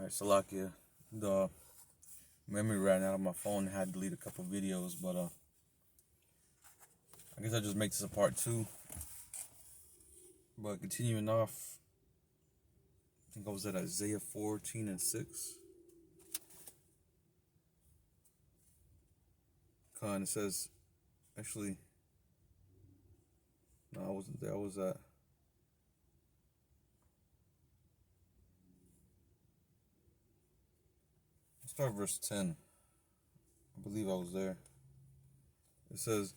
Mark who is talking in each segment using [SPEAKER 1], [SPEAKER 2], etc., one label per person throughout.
[SPEAKER 1] Alright, Salakia. The memory ran out of my phone and had to delete a couple videos, but I guess I'll just make this a part 2. But continuing off, I think I was at Isaiah 14 and 6. And it says, actually, no, I wasn't there. I was at, let's start verse 10. I believe I was there. It says,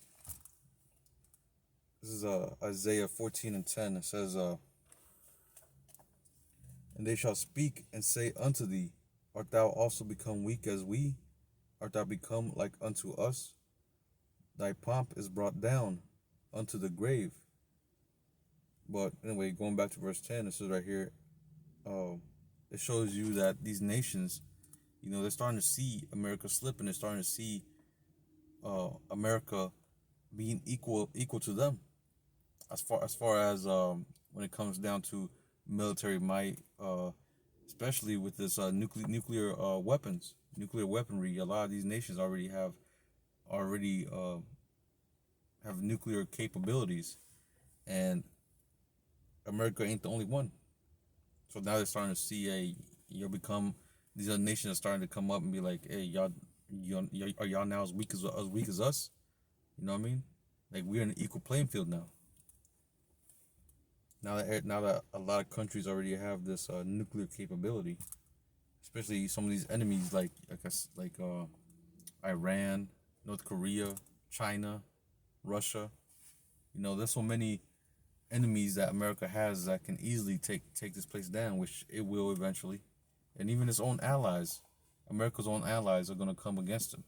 [SPEAKER 1] this is Isaiah 14 and 10. It says, and they shall speak and say unto thee, art thou also become weak as we? Art thou become like unto us? Thy pomp is brought down unto the grave. But anyway, going back to verse 10, it says right here, it shows you that these nations, they're starting to see America slipping. They're starting to see America being equal to them, as far as when it comes down to military might, especially with this nuclear weapons, nuclear weaponry. A lot of these nations already have nuclear capabilities, and America ain't the only one. So now they're starting to see these other nations are starting to come up and be like, hey, y'all are y'all now as weak as us? You know what I mean? Like, we're in an equal playing field now. Now that a lot of countries already have this nuclear capability, especially some of these enemies like Iran, North Korea, China, Russia. There's so many enemies that America has that can easily take this place down, which it will eventually. And even its own allies, America's own allies, are going to come against her.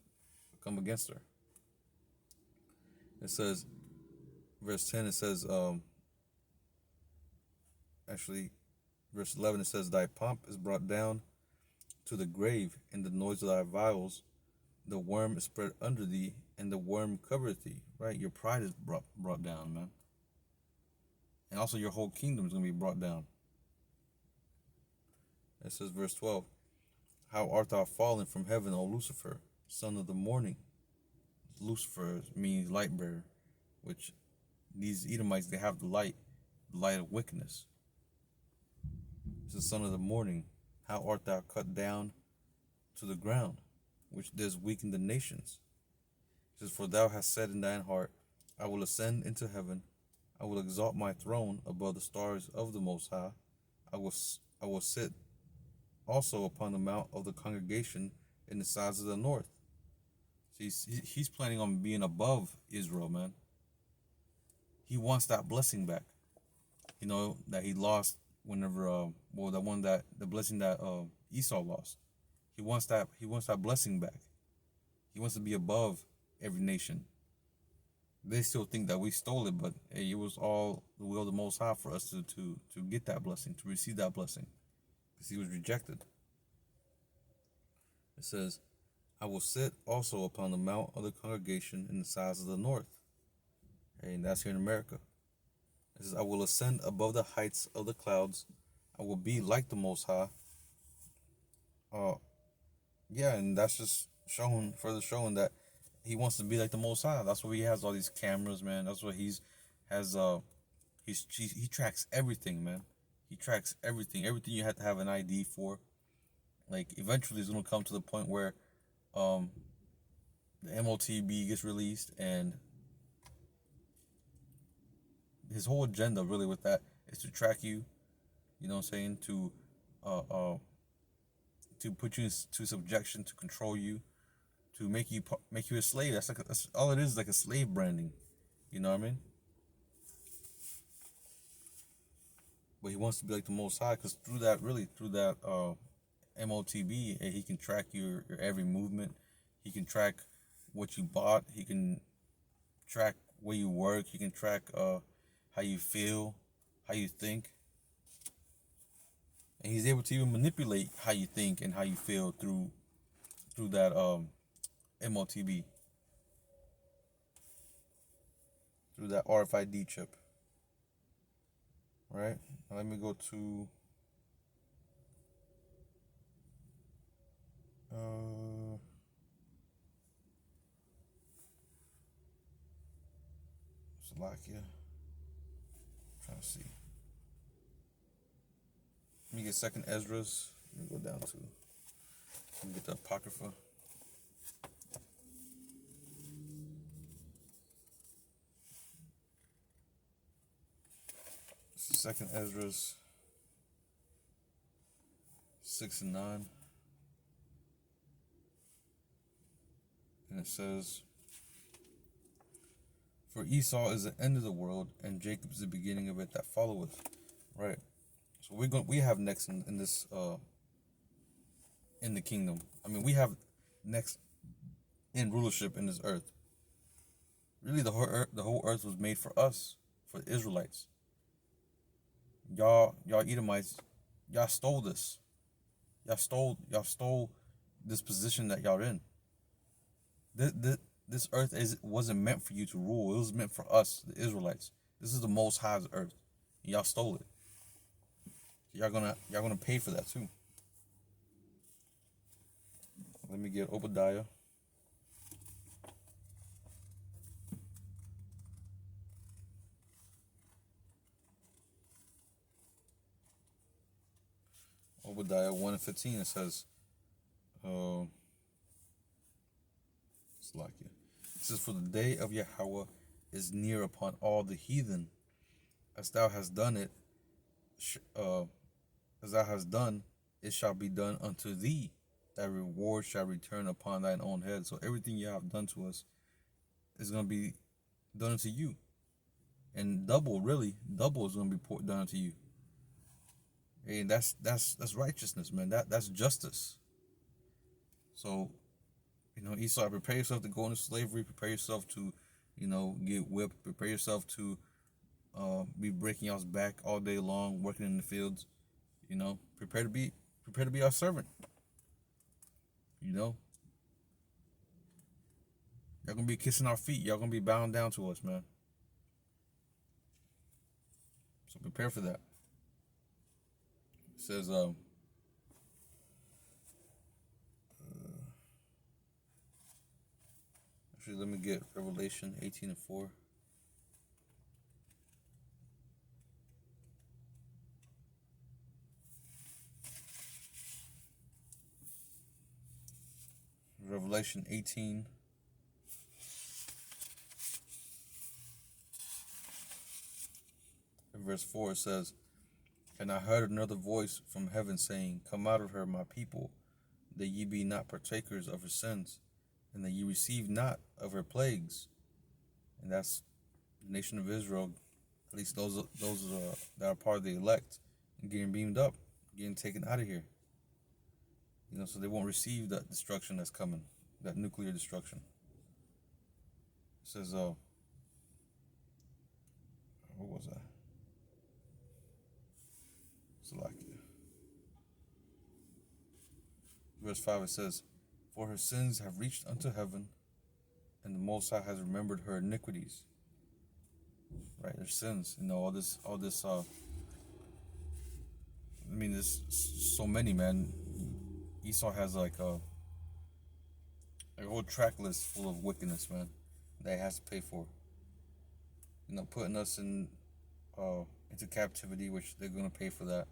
[SPEAKER 1] It says, verse 10, it says, actually, verse 11, it says, thy pomp is brought down to the grave, and the noise of thy vials, the worm is spread under thee, and the worm covereth thee. Right? Your pride is brought down, man. And also your whole kingdom is going to be brought down. It says, verse 12, how art thou fallen from heaven, O Lucifer, son of the morning? Lucifer means light bearer, which these Edomites, they have the light of wickedness. It's the son of the morning. How art thou cut down to the ground, which does weaken the nations? It says, for thou hast said in thine heart, I will ascend into heaven. I will exalt my throne above the stars of the Most High. I will sit also upon the mount of the congregation in the sides of the north. See, he's planning on being above Israel, man. He wants that blessing back. That he lost whenever the blessing that Esau lost. He wants that blessing back. He wants to be above every nation. They still think that we stole it, but hey, it was all the will of the Most High for us to get that blessing, to receive that blessing, because he was rejected. It says, I will sit also upon the mount of the congregation in the sides of the north. And that's here in America. It says, I will ascend above the heights of the clouds. I will be like the Most High. Yeah, and that's just further showing that he wants to be like the Most High. That's why he has all these cameras, man. That's what he tracks everything, man. He tracks everything. Everything you have to have an ID for. Like, eventually it's gonna come to the point where the MOTB gets released, and his whole agenda really with that is to track you, you know what I'm saying, to put you to subjection, to control you, to make you a slave. That's all it is, like a slave branding. You know what I mean? But he wants to be like the Most High, because through that MOTB, he can track your every movement. He can track what you bought. He can track where you work. He can track how you feel, how you think. And he's able to even manipulate how you think and how you feel through that MOTB, through that RFID chip. Right? Now let me go to Slovakia. Trying to see. Let me get second Ezra's. Let me go down to. Let me get the Apocrypha. Second Ezra's 6 and 9. And it says, for Esau is the end of the world, and Jacob is the beginning of it that followeth. Right. So we have next in this in the kingdom. I mean, we have next in rulership in this earth. Really, the whole earth was made for us, for the Israelites. Y'all Edomites, y'all stole this. Y'all stole this position that y'all in. This earth wasn't meant for you to rule. It was meant for us, the Israelites. This is the Most High's earth. Y'all stole it. Y'all gonna pay for that too. Let me get Obadiah. Obadiah 1 and 15. It says, it's like it. It says, for the day of Yahawah is near upon all the heathen, as thou hast done it. As thou hast done, it shall be done unto thee. Thy reward shall return upon thine own head. So everything you have done to us is going to be done unto you. And double is going to be done unto you. And that's righteousness, man. That's justice. So, Esau, prepare yourself to go into slavery. Prepare yourself to, get whipped. Prepare yourself to be breaking y'all's back all day long, working in the fields. Prepare to be our servant. Y'all gonna be kissing our feet. Y'all gonna be bowing down to us, man. So prepare for that. It says, actually, let me get Revelation 18 and 4. Revelation 18 verse 4, it says, and I heard another voice from heaven saying, come out of her, my people, that ye be not partakers of her sins, and that ye receive not of her plagues. And that's the nation of Israel, at least those that are part of the elect, and getting beamed up, getting taken out of here. So they won't receive that destruction that's coming, that nuclear destruction. It says, what was that? Verse 5, it says, for her sins have reached unto heaven, and the Most High has remembered her iniquities. Right, their sins. All this. There's so many, man. Esau has like a whole track list full of wickedness, man, that he has to pay for. Putting us into captivity, which they're gonna pay for that.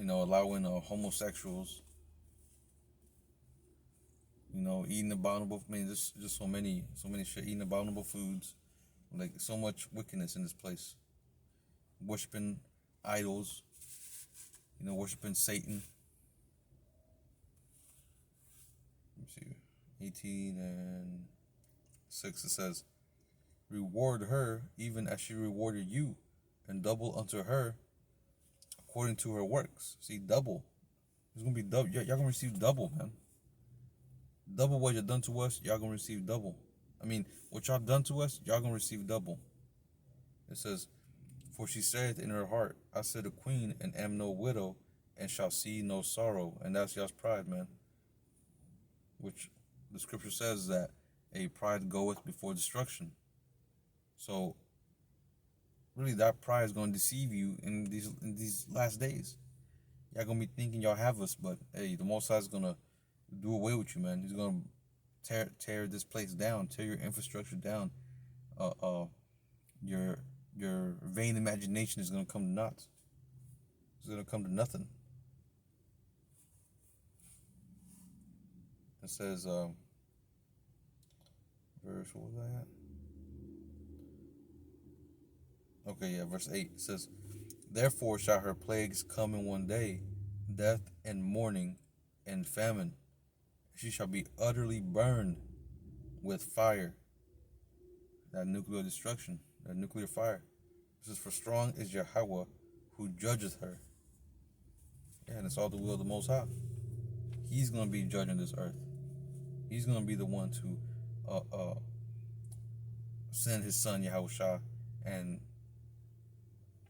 [SPEAKER 1] Allowing homosexuals. Eating abominable. Just so many shit. Eating abominable foods, like so much wickedness in this place. Worshiping idols. Worshiping Satan. Let me see. 18 and 6. It says, reward her even as she rewarded you, and double unto her according to her works. See, double. It's gonna be double. Y'all gonna receive double, man. Double what you done to us, y'all gonna receive double. What y'all done to us, y'all gonna receive double. It says, for she saith in her heart, I said a queen and am no widow, and shall see no sorrow. And that's y'all's pride, man. Which the scripture says that a pride goeth before destruction. So really, that pride is gonna deceive you in these last days. Y'all gonna be thinking y'all have us, but hey, the Most High is gonna do away with you, man. He's gonna tear this place down, tear your infrastructure down. Uh, uh, your vain imagination is gonna come to naught. It's gonna come to nothing. It says, verse, what was I at? Okay, yeah, verse 8. It says, therefore shall her plagues come in one day, death and mourning and famine. She shall be utterly burned with fire. That nuclear destruction, that nuclear fire. This is for strong is YAHAWAH who judgeth her. Yeah, and it's all the will of the Most High. He's going to be judging this earth. He's going to be the one to send his son Yahushua and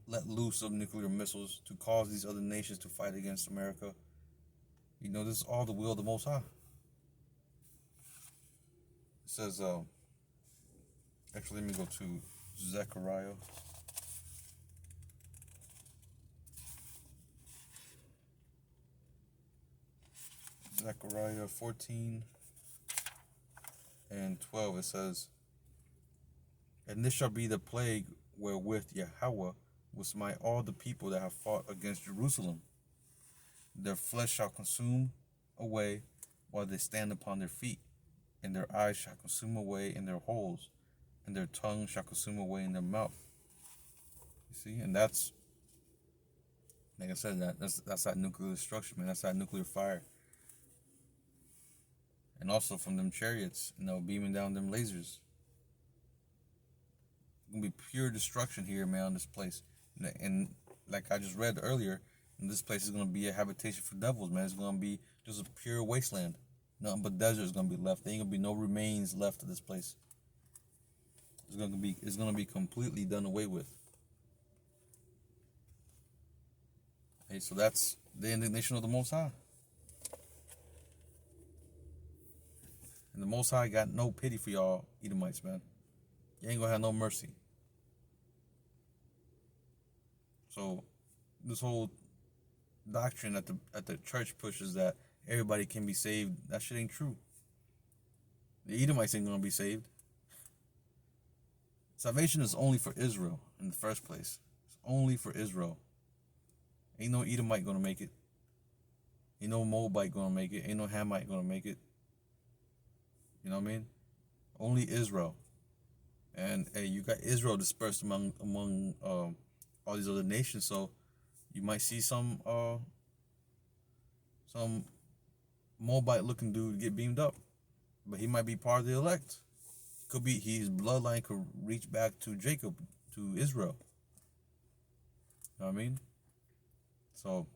[SPEAKER 1] let loose of nuclear missiles to cause these other nations to fight against America. You know, this is all the will of the Most High. It says, actually, let me go to Zechariah. Zechariah 14 and 12, it says, and this shall be the plague wherewith YAHAWAH will smite all the people that have fought against Jerusalem. Their flesh shall consume away while they stand upon their feet, and their eyes shall consume away in their holes, and their tongue shall consume away in their mouth. You see, and that's, like I said, that's that nuclear destruction, man. That's that nuclear fire. And also from them chariots, beaming down them lasers. It's gonna be pure destruction here, man, on this place. And like I just read earlier, this place is gonna be a habitation for devils, man. It's gonna be just a pure wasteland. Nothing but desert is gonna be left. There ain't gonna be no remains left of this place. It's gonna be completely done away with. Hey, so that's the indignation of the Most High. And the Most High got no pity for y'all Edomites, man. You ain't gonna have no mercy. So this whole doctrine that the church pushes that everybody can be saved, that shit ain't true. The Edomites ain't gonna be saved. Salvation is only for Israel in the first place. It's only for Israel. Ain't no Edomite gonna make it. Ain't no Moabite gonna make it. Ain't no Hamite gonna make it. You know what I mean? Only Israel. And hey, you got Israel dispersed among all these other nations, so you might see some Moabite looking dude get beamed up, but he might be part of the elect. Could be his bloodline could reach back to Jacob, to Israel. You know what I mean? So,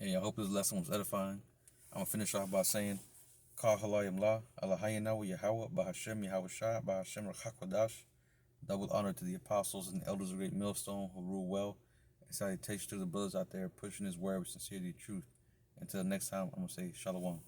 [SPEAKER 1] hey, I hope this lesson was edifying. I'm gonna finish off by saying, Kal halayim la, Allahayina wa Yahawah, Bahashem Yahawashi, Bahashem Rachakwadash. Double honor to the apostles and elders of Great Millstone who rule well. And salutation to the brothers out there pushing his word with sincerity and truth. Until next time, I'm going to say Shalom.